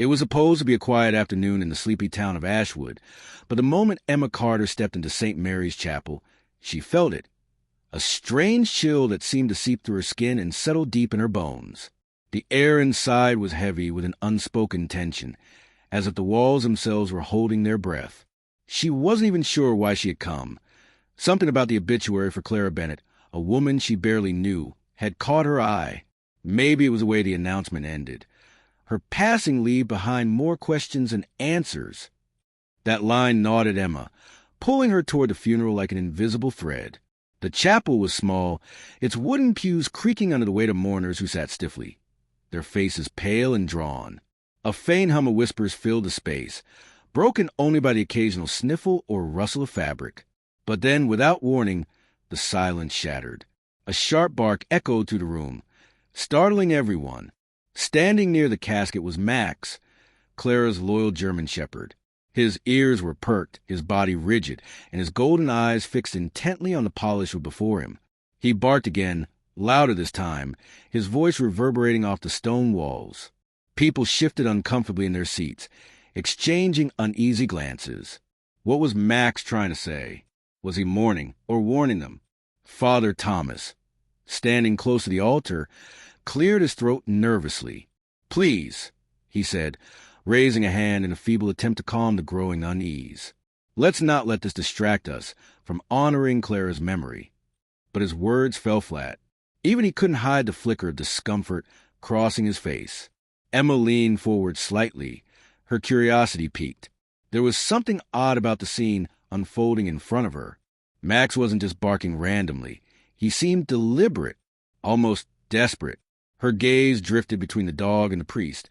It was supposed to be a quiet afternoon in the sleepy town of Ashwood, but the moment Emma Carter stepped into St. Mary's Chapel, she felt it. A strange chill that seemed to seep through her skin and settle deep in her bones. The air inside was heavy with an unspoken tension, as if the walls themselves were holding their breath. She wasn't even sure why she had come. Something about the obituary for Clara Bennett, a woman she barely knew, had caught her eye. Maybe it was the way the announcement ended. Her passing leave behind more questions than answers. That line gnawed at Emma, pulling her toward the funeral like an invisible thread. The chapel was small, its wooden pews creaking under the weight of mourners who sat stiffly, their faces pale and drawn. A faint hum of whispers filled the space, broken only by the occasional sniffle or rustle of fabric. But then, without warning, the silence shattered. A sharp bark echoed through the room, startling everyone. Standing near the casket was Max, Clara's loyal German shepherd. His ears were perked, his body rigid, and his golden eyes fixed intently on the polish before him. He barked again, louder this time, his voice reverberating off the stone walls. People shifted uncomfortably in their seats, exchanging uneasy glances. What was Max trying to say? Was he mourning or warning them? Father Thomas, standing close to the altar, cleared his throat nervously. "Please," he said, raising a hand in a feeble attempt to calm the growing unease. "Let's not let this distract us from honoring Clara's memory." But his words fell flat. Even he couldn't hide the flicker of discomfort crossing his face. Emma leaned forward slightly, her curiosity piqued. There was something odd about the scene unfolding in front of her. Max wasn't just barking randomly. He seemed deliberate, almost desperate. Her gaze drifted between the dog and the priest,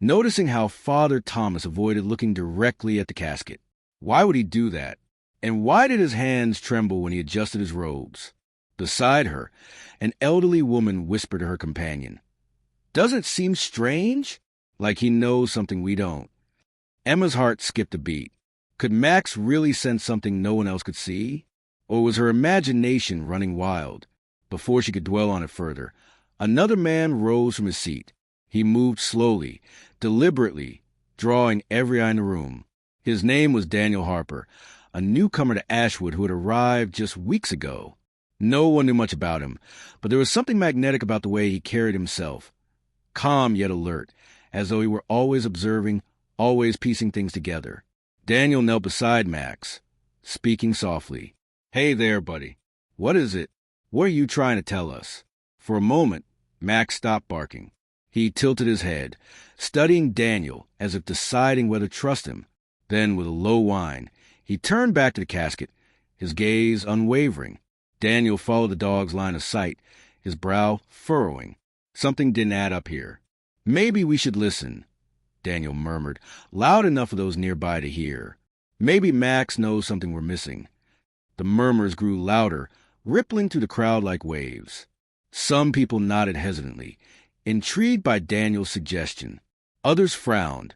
noticing how Father Thomas avoided looking directly at the casket. Why would he do that? And why did his hands tremble when he adjusted his robes? Beside her, an elderly woman whispered to her companion, "Doesn't it seem strange? Like he knows something we don't." Emma's heart skipped a beat. Could Max really sense something no one else could see? Or was her imagination running wild? Before she could dwell on it further, another man rose from his seat. He moved slowly, deliberately, drawing every eye in the room. His name was Daniel Harper, a newcomer to Ashwood who had arrived just weeks ago. No one knew much about him, but there was something magnetic about the way he carried himself. Calm yet alert, as though he were always observing, always piecing things together. Daniel knelt beside Max, speaking softly. "Hey there, buddy. What is it? What are you trying to tell us?" For a moment, Max stopped barking. He tilted his head, studying Daniel as if deciding whether to trust him. Then, with a low whine, he turned back to the casket, his gaze unwavering. Daniel followed the dog's line of sight, his brow furrowing. Something didn't add up here. "Maybe we should listen," Daniel murmured, loud enough for those nearby to hear. "Maybe Max knows something we're missing." The murmurs grew louder, rippling through the crowd like waves. Some people nodded hesitantly, intrigued by Daniel's suggestion. Others frowned,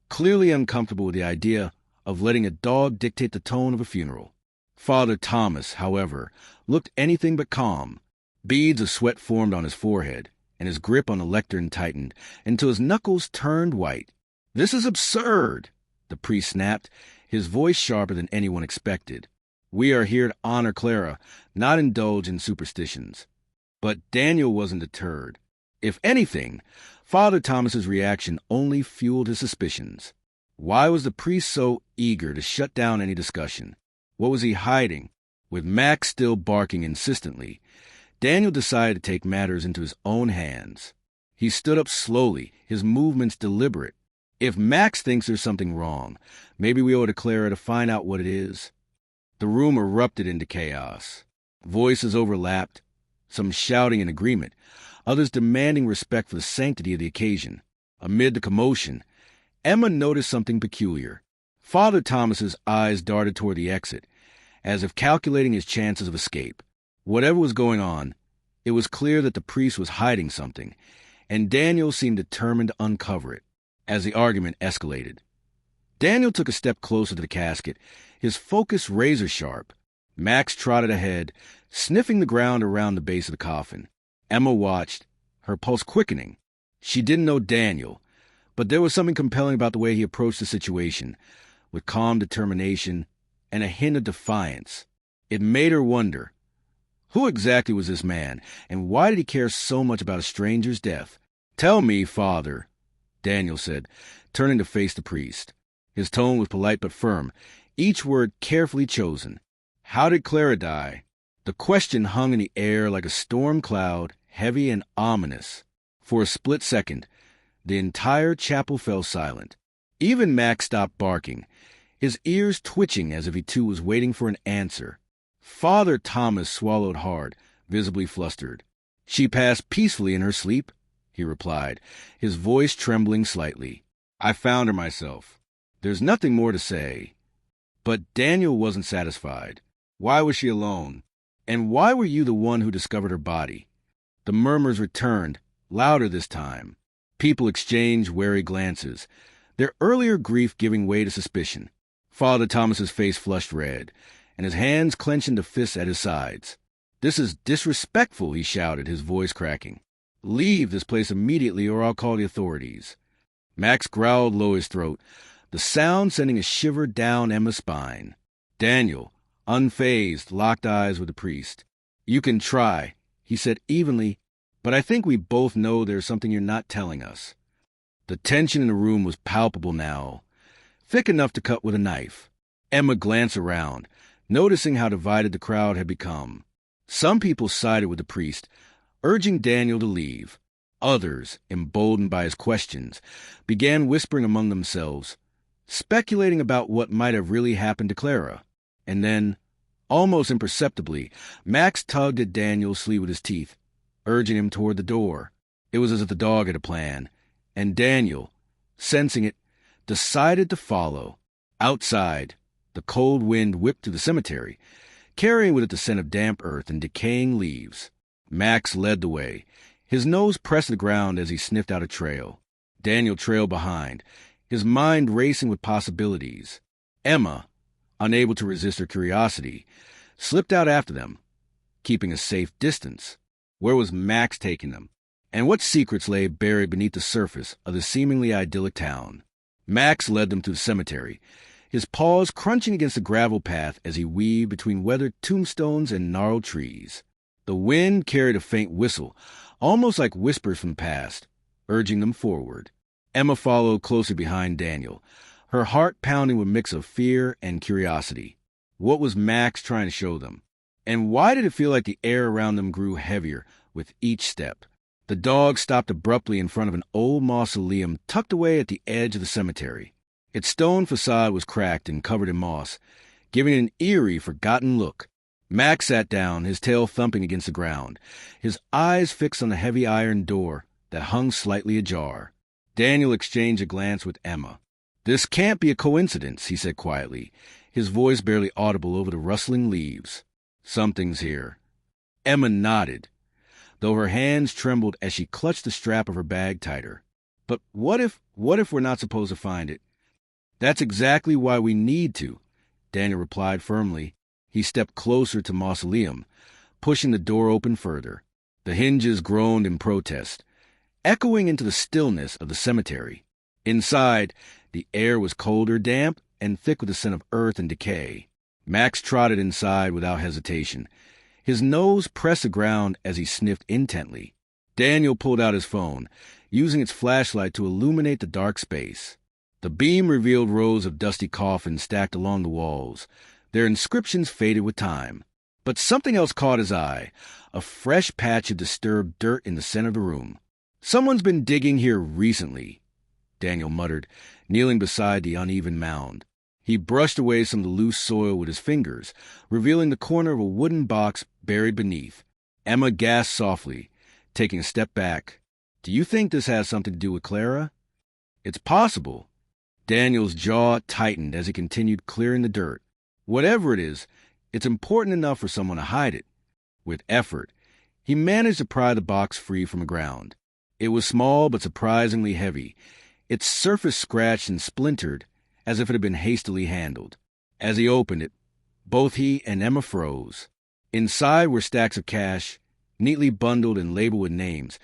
clearly uncomfortable with the idea of letting a dog dictate the tone of a funeral. Father Thomas, however, looked anything but calm. Beads of sweat formed on his forehead, and his grip on the lectern tightened until his knuckles turned white. "This is absurd," the priest snapped, his voice sharper than anyone expected. "We are here to honor Clara, not indulge in superstitions." But Daniel wasn't deterred. If anything, Father Thomas's reaction only fueled his suspicions. Why was the priest so eager to shut down any discussion? What was he hiding? With Max still barking insistently, Daniel decided to take matters into his own hands. He stood up slowly, his movements deliberate. If Max thinks there's something wrong, maybe we owe it to Clara to find out what it is. The room erupted into chaos. Voices overlapped, some shouting in agreement, others demanding respect for the sanctity of the occasion. Amid the commotion, Emma noticed something peculiar. Father Thomas's eyes darted toward the exit, as if calculating his chances of escape. Whatever was going on, it was clear that the priest was hiding something, and Daniel seemed determined to uncover it. As the argument escalated, Daniel took a step closer to the casket, his focus razor-sharp. Max trotted ahead, sniffing the ground around the base of the coffin. Emma watched, her pulse quickening. She didn't know Daniel, But there was something compelling about the way he approached the situation, with calm determination and a hint of defiance. It made her wonder, who exactly was this man, and why did he care so much about a stranger's death? "Tell me, Father," Daniel said, turning to face the priest. His tone was polite but firm, each word carefully chosen. "How did Clara die?" The question hung in the air like a storm cloud, heavy and ominous. For a split second, the entire chapel fell silent. Even Max stopped barking, his ears twitching as if he too was waiting for an answer. Father Thomas swallowed hard, visibly flustered. "She passed peacefully in her sleep," he replied, his voice trembling slightly. "I found her myself. There's nothing more to say." But Daniel wasn't satisfied. "Why was she alone? And why were you the one who discovered her body?" The murmurs returned, louder this time. People exchanged wary glances, their earlier grief giving way to suspicion. Father Thomas's face flushed red, and his hands clenched into fists at his sides. "This is disrespectful," he shouted, his voice cracking. "Leave this place immediately or I'll call the authorities." Max growled low his throat, the sound sending a shiver down Emma's spine. Daniel, unfazed, locked eyes with the priest. "You can try," he said evenly, "but I think we both know there's something you're not telling us." The tension in the room was palpable now, thick enough to cut with a knife. Emma glanced around, noticing how divided the crowd had become. Some people sided with the priest, urging Daniel to leave. Others, emboldened by his questions, began whispering among themselves, speculating about what might have really happened to Clara. And then, almost imperceptibly, Max tugged at Daniel's sleeve with his teeth, urging him toward the door. It was as if the dog had a plan, and Daniel, sensing it, decided to follow. Outside, the cold wind whipped through the cemetery, carrying with it the scent of damp earth and decaying leaves. Max led the way, his nose pressed to the ground as he sniffed out a trail. Daniel trailed behind, his mind racing with possibilities. Emma, unable to resist her curiosity, slipped out after them, keeping a safe distance. Where was Max taking them? And what secrets lay buried beneath the surface of the seemingly idyllic town? Max led them through the cemetery, his paws crunching against the gravel path as he weaved between weathered tombstones and gnarled trees. The wind carried a faint whistle, almost like whispers from the past, urging them forward. Emma followed closely behind Daniel, her heart pounding with a mix of fear and curiosity. What was Max trying to show them? And why did it feel like the air around them grew heavier with each step? The dog stopped abruptly in front of an old mausoleum tucked away at the edge of the cemetery. Its stone facade was cracked and covered in moss, giving it an eerie, forgotten look. Max sat down, his tail thumping against the ground, his eyes fixed on the heavy iron door that hung slightly ajar. Daniel exchanged a glance with Emma. "This can't be a coincidence," he said quietly, his voice barely audible over the rustling leaves. "Something's here." Emma nodded, though her hands trembled as she clutched the strap of her bag tighter. "But what if we're not supposed to find it?" "That's exactly why we need to," Daniel replied firmly. He stepped closer to Mausoleum, pushing the door open further. The hinges groaned in protest, echoing into the stillness of the cemetery. Inside, the air was colder, damp, and thick with the scent of earth and decay. Max trotted inside without hesitation, his nose pressed the ground as he sniffed intently. Daniel pulled out his phone, using its flashlight to illuminate the dark space. The beam revealed rows of dusty coffins stacked along the walls, their inscriptions faded with time. But something else caught his eye, a fresh patch of disturbed dirt in the center of the room. "Someone's been digging here recently," Daniel muttered, kneeling beside the uneven mound. He brushed away some of the loose soil with his fingers, revealing the corner of a wooden box buried beneath. Emma gasped softly, taking a step back. "Do you think this has something to do with Clara?" "It's possible." Daniel's jaw tightened as he continued clearing the dirt. "Whatever it is, it's important enough for someone to hide it." With effort, he managed to pry the box free from the ground. It was small but surprisingly heavy, its surface scratched and splintered as if it had been hastily handled. As he opened it, both he and Emma froze. Inside were stacks of cash, neatly bundled and labeled with names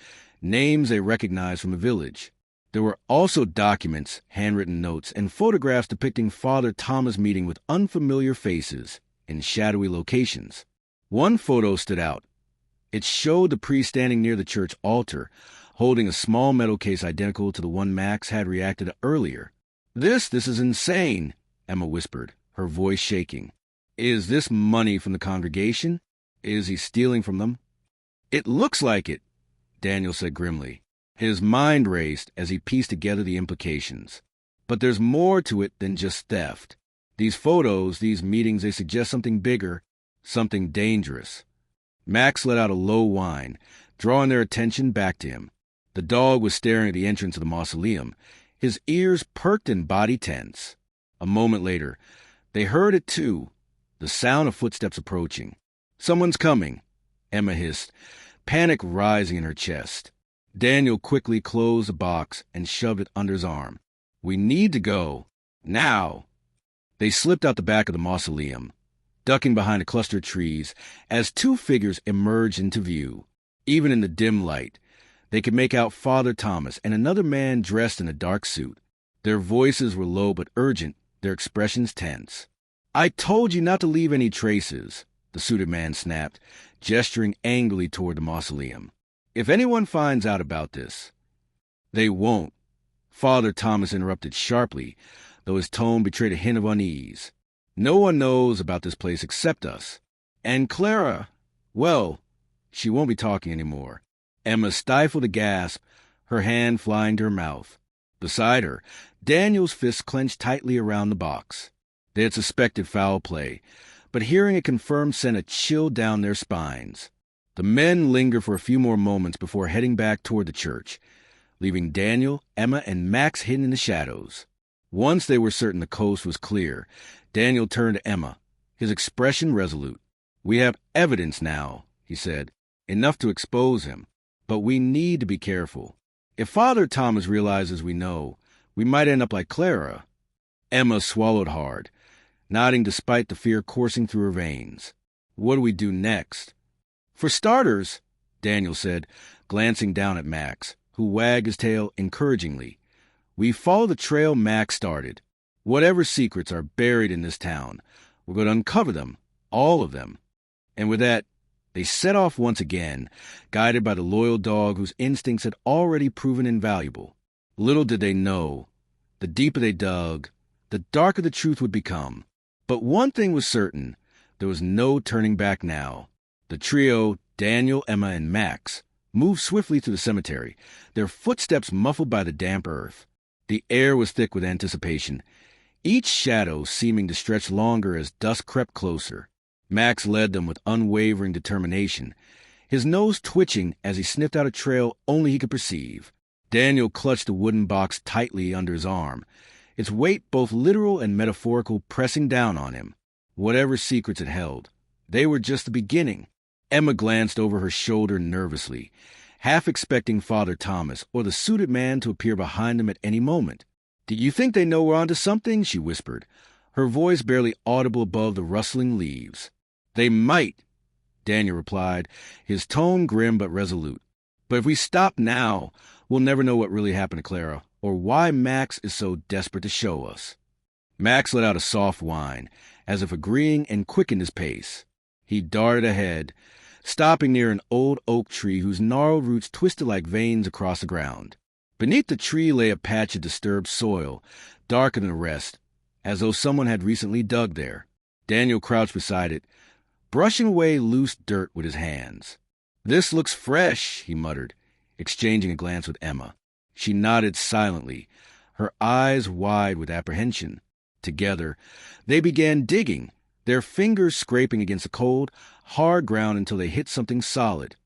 they recognized from the village. There were also documents, handwritten notes, and photographs depicting Father Thomas meeting with unfamiliar faces in shadowy locations. One photo stood out. It showed the priest standing near the church altar, holding a small metal case identical to the one Max had reacted to earlier. This is insane," Emma whispered, her voice shaking. "Is this money from the congregation? Is he stealing from them?" "It looks like it," Daniel said grimly. His mind raced as he pieced together the implications. "But there's more to it than just theft. These photos, these meetings, they suggest something bigger, something dangerous." Max let out a low whine, drawing their attention back to him. The dog was staring at the entrance of the mausoleum, his ears perked and body tense. A moment later, they heard it too, the sound of footsteps approaching. "Someone's coming," Emma hissed, panic rising in her chest. Daniel quickly closed the box and shoved it under his arm. "We need to go. Now." They slipped out the back of the mausoleum, ducking behind a cluster of trees as two figures emerged into view. Even in the dim light, they could make out Father Thomas and another man dressed in a dark suit. Their voices were low but urgent, their expressions tense. "I told you not to leave any traces," the suited man snapped, gesturing angrily toward the mausoleum. "If anyone finds out about this—" "They won't," Father Thomas interrupted sharply, though his tone betrayed a hint of unease. "No one knows about this place except us. And Clara, well, she won't be talking anymore." Emma stifled a gasp, her hand flying to her mouth. Beside her, Daniel's fists clenched tightly around the box. They had suspected foul play, but hearing it confirmed sent a chill down their spines. The men lingered for a few more moments before heading back toward the church, leaving Daniel, Emma, and Max hidden in the shadows. Once they were certain the coast was clear, Daniel turned to Emma, his expression resolute. "We have evidence now," he said, "enough to expose him. But we need to be careful. If Father Thomas realizes we know, we might end up like Clara." Emma swallowed hard, nodding despite the fear coursing through her veins. "What do we do next?" "For starters," Daniel said, glancing down at Max, who wagged his tail encouragingly, "we follow the trail Max started. Whatever secrets are buried in this town, we're going to uncover them, all of them." And with that, they set off once again, guided by the loyal dog whose instincts had already proven invaluable. Little did they know, the deeper they dug, the darker the truth would become. But one thing was certain, there was no turning back now. The trio, Daniel, Emma, and Max, moved swiftly through the cemetery, their footsteps muffled by the damp earth. The air was thick with anticipation, each shadow seeming to stretch longer as dusk crept closer. Max led them with unwavering determination, his nose twitching as he sniffed out a trail only he could perceive. Daniel clutched the wooden box tightly under his arm, its weight both literal and metaphorical pressing down on him. Whatever secrets it held, they were just the beginning. Emma glanced over her shoulder nervously, half expecting Father Thomas or the suited man to appear behind them at any moment. "Do you think they know we're onto something?" she whispered, her voice barely audible above the rustling leaves. "They might," Daniel replied, his tone grim but resolute. "But if we stop now, we'll never know what really happened to Clara, or why Max is so desperate to show us." Max let out a soft whine, as if agreeing, and quickened his pace. He darted ahead, stopping near an old oak tree whose gnarled roots twisted like veins across the ground. Beneath the tree lay a patch of disturbed soil, darker than the rest, as though someone had recently dug there. Daniel crouched beside it, brushing away loose dirt with his hands. "This looks fresh," he muttered, exchanging a glance with Emma. She nodded silently, her eyes wide with apprehension. Together, they began digging, their fingers scraping against the cold, hard ground until they hit something solid,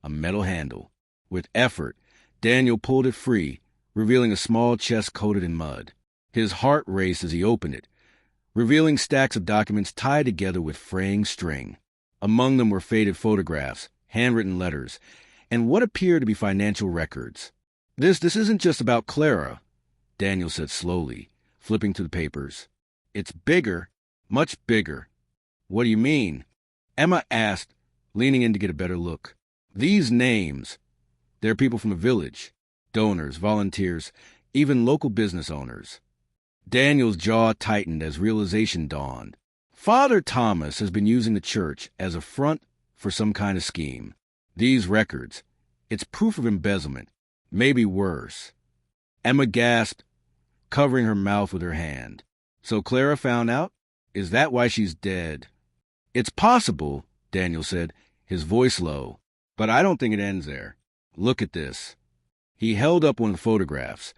a metal handle. With effort, Daniel pulled it free, revealing a small chest coated in mud. His heart raced as he opened it, revealing stacks of documents tied together with fraying string. Among them were faded photographs, handwritten letters, and what appeared to be financial records. This isn't just about Clara," Daniel said slowly, flipping through the papers. "It's bigger, much bigger." "What do you mean?" Emma asked, leaning in to get a better look. "These names, they're people from the village, donors, volunteers, even local business owners. Daniel's jaw tightened as realization dawned. Father Thomas has been using the church as a front for some kind of scheme. These records, it's proof of embezzlement, maybe worse. Emma gasped, covering her mouth with her hand. So Clara found out? Is that why she's dead? It's possible, Daniel said, his voice low, but I don't think it ends there. Look at this. He held up one of the photographs,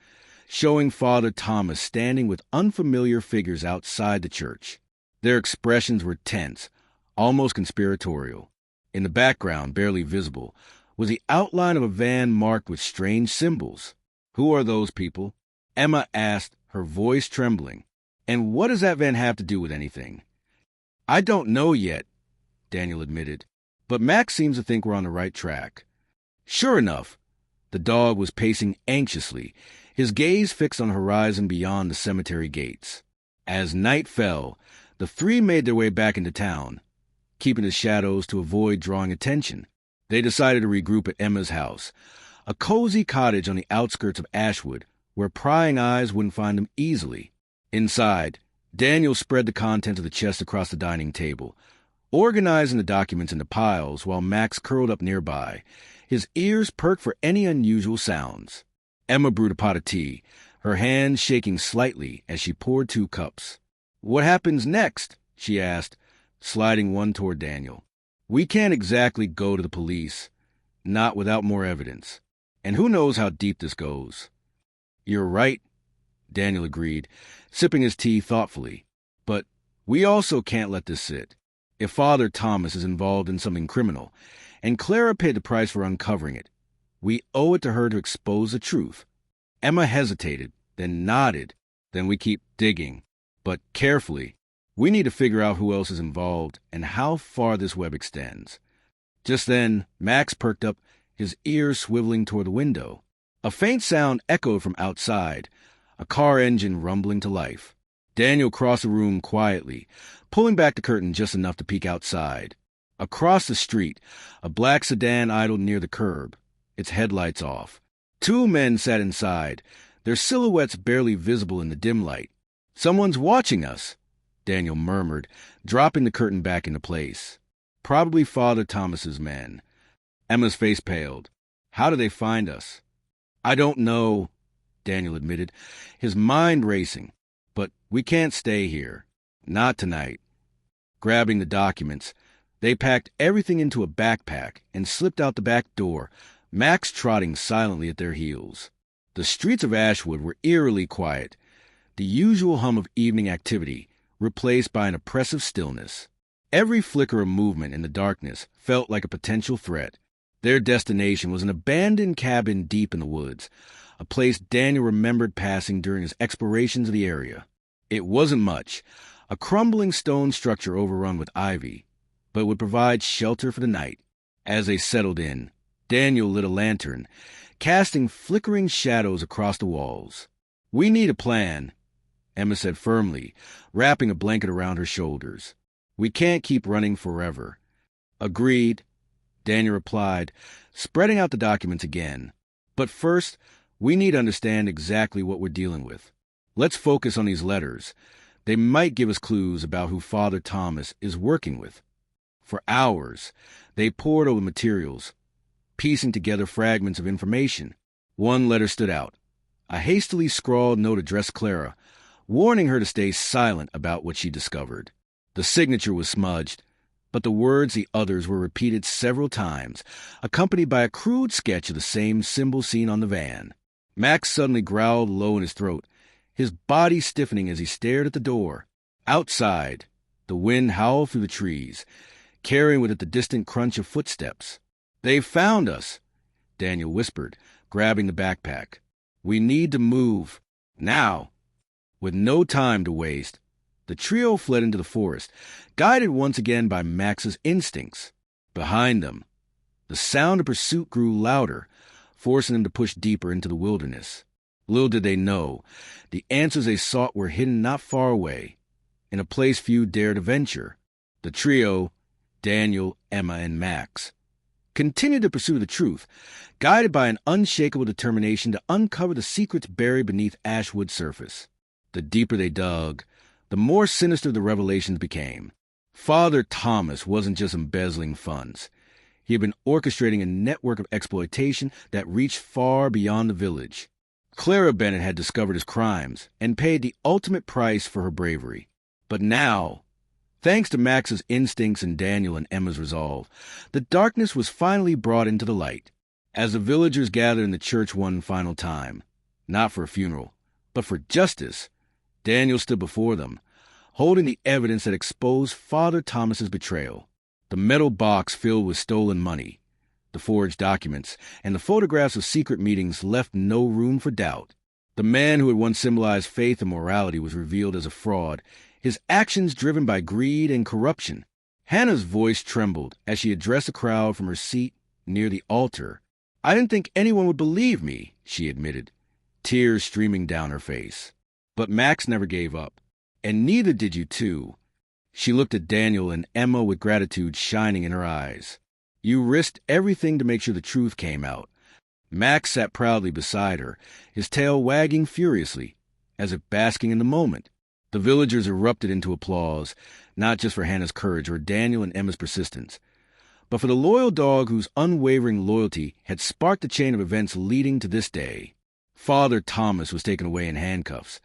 showing Father Thomas standing with unfamiliar figures outside the church. Their expressions were tense, almost conspiratorial. In the background, barely visible, was the outline of a van marked with strange symbols. Who are those people? Emma asked, her voice trembling. And what does that van have to do with anything? I don't know yet, Daniel admitted, but Max seems to think we're on the right track. Sure enough, the dog was pacing anxiously, his gaze fixed on the horizon beyond the cemetery gates. As night fell, the three made their way back into town, keeping the shadows to avoid drawing attention. They decided to regroup at Emma's house, a cozy cottage on the outskirts of Ashwood, where prying eyes wouldn't find them easily. Inside, Daniel spread the contents of the chest across the dining table, organizing the documents into piles while Max curled up nearby, his ears perked for any unusual sounds. Emma brewed a pot of tea, her hands shaking slightly as she poured 2 cups. What happens next? She asked, sliding one toward Daniel. We can't exactly go to the police, not without more evidence. And who knows how deep this goes. You're right, Daniel agreed, sipping his tea thoughtfully. But we also can't let this sit. If Father Thomas is involved in something criminal, and Clara paid the price for uncovering it, we owe it to her to expose the truth. Emma hesitated, then nodded. Then we keep digging, but carefully. We need to figure out who else is involved and how far this web extends. Just then, Max perked up, his ears swiveling toward the window. A faint sound echoed from outside, a car engine rumbling to life. Daniel crossed the room quietly, pulling back the curtain just enough to peek outside. Across the street, a black sedan idled near the curb, its headlights off. 2 men sat inside, their silhouettes barely visible in the dim light. Someone's watching us, Daniel murmured, dropping the curtain back into place. Probably Father Thomas's men. Emma's face paled. How do they find us? I don't know, Daniel admitted, his mind racing. But we can't stay here. Not tonight. Grabbing the documents, they packed everything into a backpack and slipped out the back door, Max trotting silently at their heels. The streets of Ashwood were eerily quiet, the usual hum of evening activity replaced by an oppressive stillness. Every flicker of movement in the darkness felt like a potential threat. Their destination was an abandoned cabin deep in the woods, a place Daniel remembered passing during his explorations of the area. It wasn't much, a crumbling stone structure overrun with ivy, but would provide shelter for the night. As they settled in, Daniel lit a lantern, casting flickering shadows across the walls. We need a plan, Emma said firmly, wrapping a blanket around her shoulders. We can't keep running forever. Agreed, Daniel replied, spreading out the documents again. But first, we need to understand exactly what we're dealing with. Let's focus on these letters. They might give us clues about who Father Thomas is working with. For hours, they pored over materials, piecing together fragments of information. One letter stood out, a hastily scrawled note addressed Clara, warning her to stay silent about what she discovered. The signature was smudged, but the words the others were repeated several times, accompanied by a crude sketch of the same symbol seen on the van. Max suddenly growled low in his throat, his body stiffening as he stared at the door. Outside, the wind howled through the trees, carrying with it the distant crunch of footsteps. They've found us, Daniel whispered, grabbing the backpack. We need to move. Now. With no time to waste, the trio fled into the forest, guided once again by Max's instincts. Behind them, the sound of pursuit grew louder, forcing them to push deeper into the wilderness. Little did they know, the answers they sought were hidden not far away, in a place few dared to venture. The trio, Daniel, Emma, and Max, continued to pursue the truth, guided by an unshakable determination to uncover the secrets buried beneath Ashwood's surface. The deeper they dug, the more sinister the revelations became. Father Thomas wasn't just embezzling funds. He had been orchestrating a network of exploitation that reached far beyond the village. Clara Bennett had discovered his crimes and paid the ultimate price for her bravery. But now, thanks to Max's instincts and Daniel and Emma's resolve, the darkness was finally brought into the light. As the villagers gathered in the church one final time, not for a funeral, but for justice, Daniel stood before them, holding the evidence that exposed Father Thomas's betrayal. The metal box filled with stolen money, the forged documents, and the photographs of secret meetings left no room for doubt. The man who had once symbolized faith and morality was revealed as a fraud, his actions driven by greed and corruption. Hannah's voice trembled as she addressed the crowd from her seat near the altar. "I didn't think anyone would believe me," she admitted, tears streaming down her face. But Max never gave up, and neither did you two. She looked at Daniel and Emma with gratitude shining in her eyes. "You risked everything to make sure the truth came out." Max sat proudly beside her, his tail wagging furiously, as if basking in the moment. The villagers erupted into applause, not just for Hannah's courage or Daniel and Emma's persistence, but for the loyal dog whose unwavering loyalty had sparked the chain of events leading to this day. Father Thomas was taken away in handcuffs,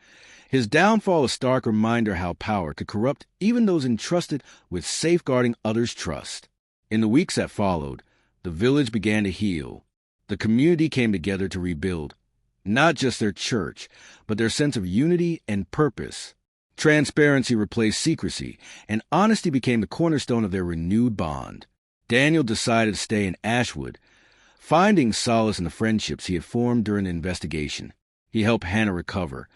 his downfall a stark reminder how power could corrupt even those entrusted with safeguarding others' trust. In the weeks that followed, the village began to heal. The community came together to rebuild, not just their church, but their sense of unity and purpose. Transparency replaced secrecy, and honesty became the cornerstone of their renewed bond. Daniel decided to stay in Ashwood, finding solace in the friendships he had formed during the investigation. He helped Hannah recover,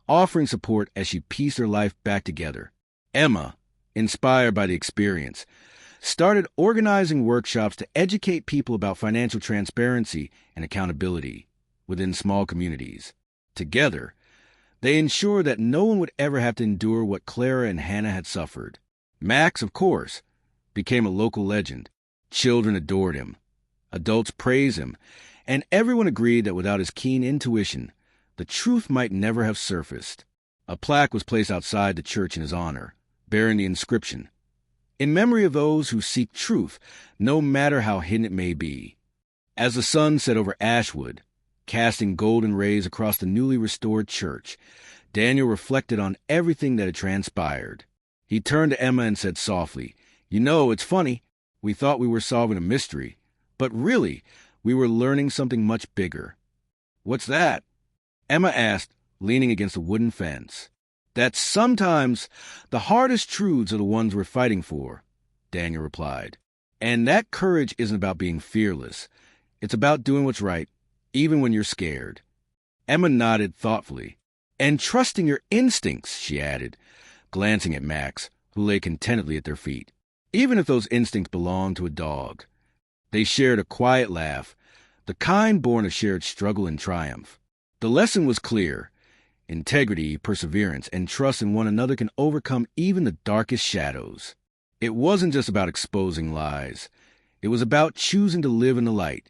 offering support as she pieced her life back together. Emma, inspired by the experience, started organizing workshops to educate people about financial transparency and accountability within small communities. Together, they ensured that no one would ever have to endure what Clara and Hannah had suffered. Max, of course, became a local legend. Children adored him. Adults praised him, and everyone agreed that without his keen intuition, the truth might never have surfaced. A plaque was placed outside the church in his honor, bearing the inscription, "In memory of those who seek truth, no matter how hidden it may be." As the sun set over Ashwood, casting golden rays across the newly restored church, Daniel reflected on everything that had transpired. He turned to Emma and said softly, "You know, it's funny. We thought we were solving a mystery, but really, we were learning something much bigger." "What's that?" Emma asked, leaning against a wooden fence. "That sometimes the hardest truths are the ones we're fighting for," Daniel replied. "And that courage isn't about being fearless. It's about doing what's right, even when you're scared." Emma nodded thoughtfully. "And trusting your instincts," she added, glancing at Max, who lay contentedly at their feet, "even if those instincts belong to a dog." They shared a quiet laugh, the kind born of shared struggle and triumph. The lesson was clear. Integrity, perseverance, and trust in one another can overcome even the darkest shadows. It wasn't just about exposing lies. It was about choosing to live in the light,